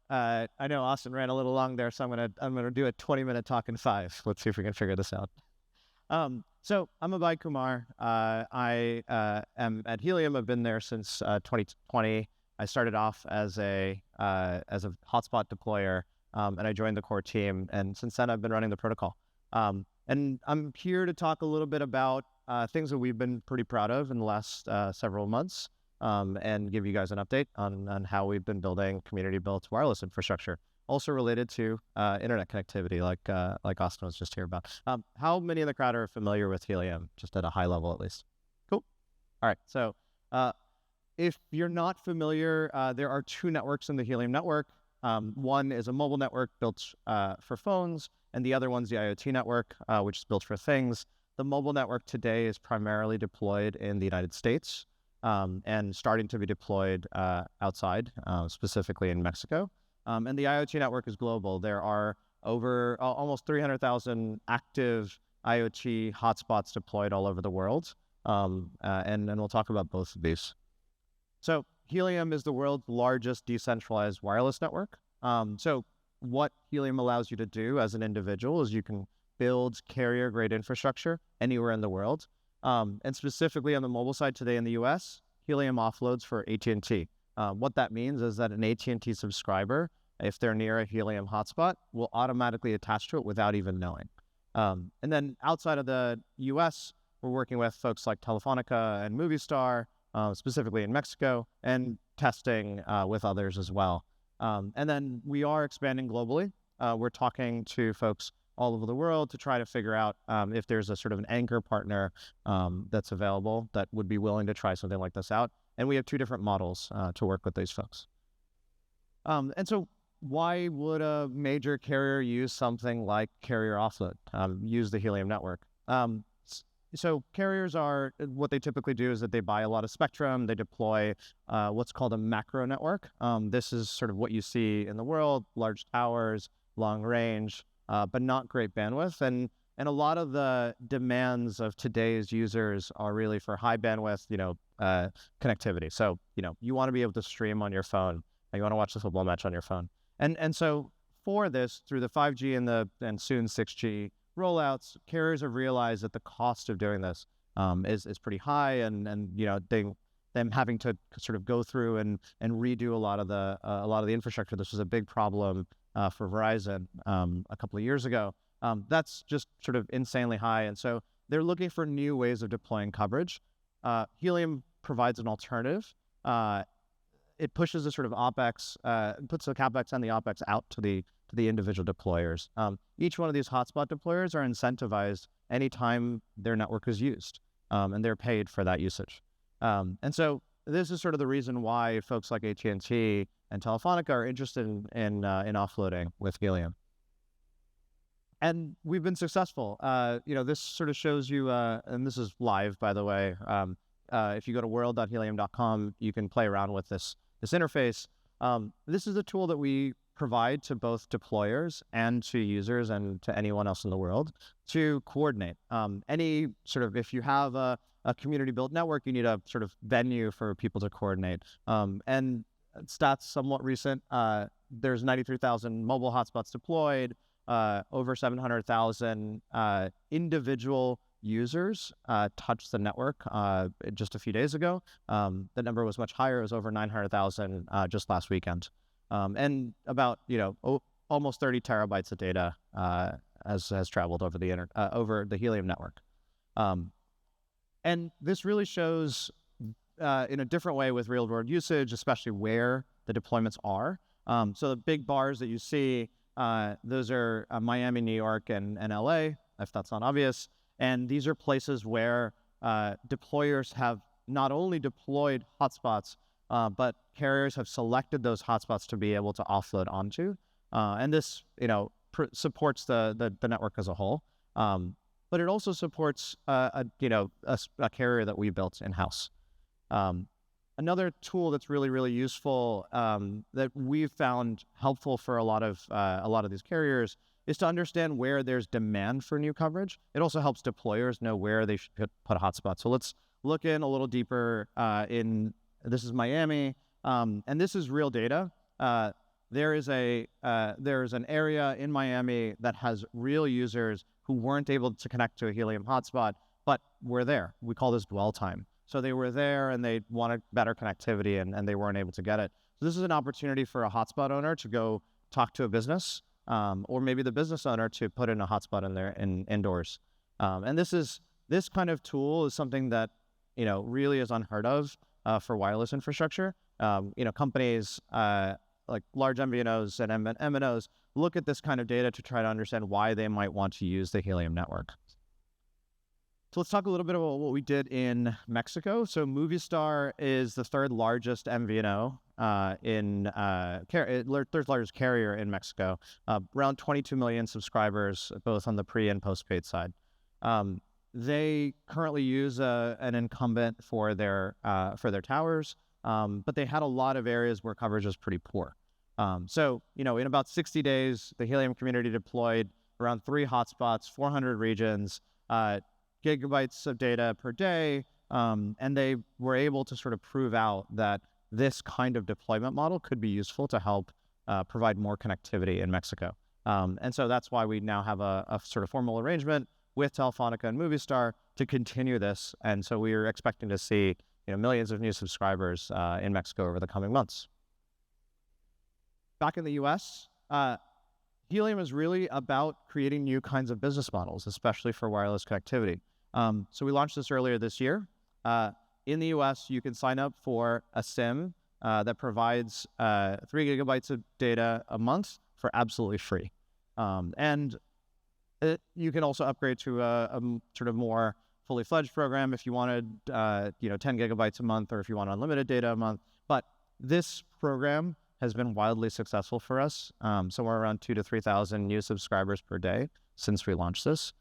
I know Austin ran a little long there, so I'm gonna do a 20-minute talk in 5. Let's see if we can figure this out. So I'm Abhay Kumar. I am at Helium. I've been there since 2020. I started off as a hotspot deployer, and I joined the core team. And since then, I've been running the protocol. And I'm here to talk a little bit about things that we've been pretty proud of in the last several months, and give you guys an update on how we've been building community-built wireless infrastructure, also related to internet connectivity, like Austin was just here about. How many in the crowd are familiar with Helium, just at a high level at least? Cool. All right. So if you're not familiar, there are 2 networks in the Helium network. One is a mobile network built for phones, and the other one's the IoT network, which is built for things. The mobile network today is primarily deployed in the United States, and starting to be deployed outside, specifically in Mexico. And the IoT network is global. There are over almost 300,000 active IoT hotspots deployed all over the world. And we'll talk about both of these. So Helium is the world's largest decentralized wireless network. So what Helium allows you to do as an individual is you can build carrier-grade infrastructure anywhere in the world. And specifically on the mobile side today in the US, Helium offloads for AT&T. What that means is that an AT&T subscriber, if they're near a Helium hotspot, will automatically attach to it without even knowing. And then outside of the US, we're working with folks like Telefonica and Movistar, specifically in Mexico, and testing with others as well. And then we are expanding globally. We're talking to folks all over the world to try to figure out if there's a sort of an anchor partner that's available that would be willing to try something like this out. And we have 2 different models to work with these folks. And so why would a major carrier use something like carrier offload, use the Helium network? So carriers are, what they typically do is that they buy a lot of spectrum. They deploy what's called a macro network. This is sort of what you see in the world: large towers, long range, but not great bandwidth. And a lot of the demands of today's users are really for high bandwidth, connectivity. So, you want to be able to stream on your phone. You want to watch the football match on your phone. And so for this, through the 5G and soon 6G rollouts, carriers have realized that the cost of doing this is pretty high, and them having to sort of go through and redo a lot of the infrastructure. This was a big problem for Verizon a couple of years ago. That's just sort of insanely high, and so they're looking for new ways of deploying coverage. Helium provides an alternative. It pushes the sort of OpEx, puts the CapEx and the OpEx out to the individual deployers. Each one of these hotspot deployers are incentivized anytime their network is used, and they're paid for that usage. And so this is sort of the reason why folks like AT&T and Telefonica are interested in offloading with Helium. And we've been successful. This sort of shows you, and this is live, by the way. If you go to world.helium.com, you can play around with this interface. This is a tool that we provide to both deployers and to users and to anyone else in the world to coordinate. Any sort of, if you have a community-built network, you need a sort of venue for people to coordinate. And stats somewhat recent. There's 93,000 mobile hotspots deployed, over 700,000 individual users touched the network just a few days ago. The number was much higher. It was over 900,000 just last weekend. And about, almost 30 terabytes of data has traveled over the Helium network. And this really shows in a different way with real-world usage, especially where the deployments are. So the big bars that you see, those are Miami, New York, and LA, if that's not obvious. And these are places where deployers have not only deployed hotspots, but carriers have selected those hotspots to be able to offload onto. And this, supports the network as a whole. But it also supports a carrier that we built in-house. Another tool that's really, really useful that we've found helpful for a lot of these carriers is to understand where there's demand for new coverage. It also helps deployers know where they should put a hotspot. So let's look in a little deeper this is Miami, and this is real data. there's an area in Miami that has real users who weren't able to connect to a Helium hotspot, but were there. We call this dwell time. So they were there and they wanted better connectivity and they weren't able to get it. So this is an opportunity for a hotspot owner to go talk to a business, or maybe the business owner to put in a hotspot in there indoors. And this kind of tool is something that, really is unheard of for wireless infrastructure. Companies like large MVNOs and MNOs look at this kind of data to try to understand why they might want to use the Helium network. So let's talk a little bit about what we did in Mexico. So Movistar is the third largest MVNO third largest carrier in Mexico, around 22 million subscribers, both on the pre and postpaid side. They currently use an incumbent for their towers, but they had a lot of areas where coverage was pretty poor. So in about 60 days, the Helium community deployed around 3 hotspots, 400 regions, gigabytes of data per day, and they were able to sort of prove out that this kind of deployment model could be useful to help provide more connectivity in Mexico. And so that's why we now have a sort of formal arrangement with Telefonica and Movistar to continue this. And so we are expecting to see millions of new subscribers in Mexico over the coming months. Back in the US, Helium is really about creating new kinds of business models, especially for wireless connectivity. So we launched this earlier this year. In the US, you can sign up for a SIM that provides 3 gigabytes of data a month for absolutely free. And you can also upgrade to a sort of more fully fledged program if you wanted 10 gigabytes a month, or if you want unlimited data a month. But this program has been wildly successful for us, somewhere around 2,000 to 3,000 new subscribers per day since we launched this,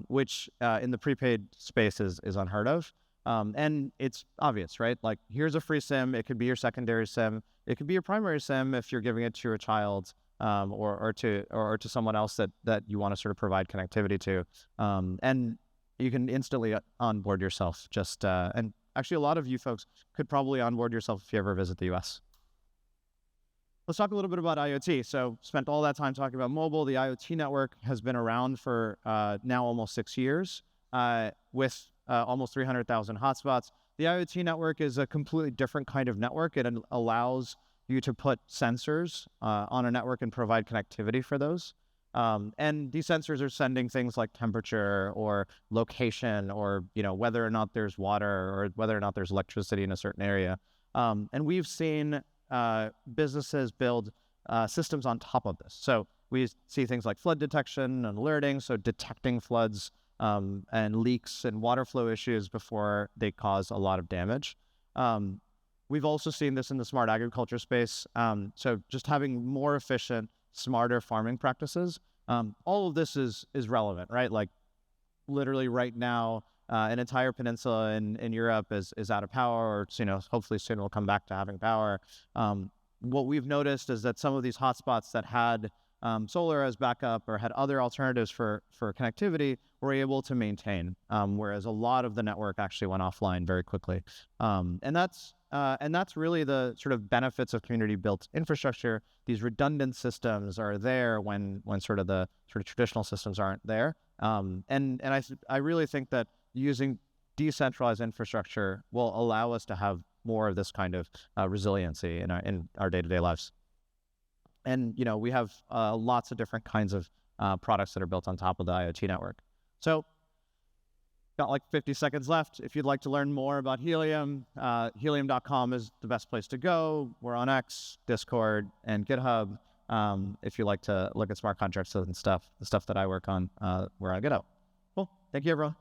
which in the prepaid space is unheard of. And it's obvious, right? Like, here's a free SIM. It could be your secondary SIM. It could be your primary SIM if you're giving it to your child, or to someone else that you want to sort of provide connectivity to. And you can instantly onboard yourself. And actually, a lot of you folks could probably onboard yourself if you ever visit the US. Let's talk a little bit about IoT. So spent all that time talking about mobile. The IoT network has been around for now almost 6 years, with almost 300,000 hotspots. The IoT network is a completely different kind of network. It allows you to put sensors on a network and provide connectivity for those. And these sensors are sending things like temperature or location, or whether or not there's water or whether or not there's electricity in a certain area. And we've seen businesses build systems on top of this. So we see things like flood detection and alerting, so detecting floods and leaks and water flow issues before they cause a lot of damage. We've also seen this in the smart agriculture space. So just having more efficient, smarter farming practices. All of this is relevant, right? Like, literally right now, an entire peninsula in Europe is out of power, or hopefully soon we'll come back to having power. What we've noticed is that some of these hotspots that had solar as backup or had other alternatives for connectivity were able to maintain, whereas a lot of the network actually went offline very quickly. And that's really the sort of benefits of community-built infrastructure. These redundant systems are there when the traditional systems aren't there. And I really think that using decentralized infrastructure will allow us to have more of this kind of resiliency in our day-to-day lives. And we have lots of different kinds of products that are built on top of the IoT network. So, got like 50 seconds left. If you'd like to learn more about Helium, helium.com is the best place to go. We're on X, Discord, and GitHub. If you like to look at smart contracts and stuff, the stuff that I work on, we're on GitHub. Cool. Thank you, everyone.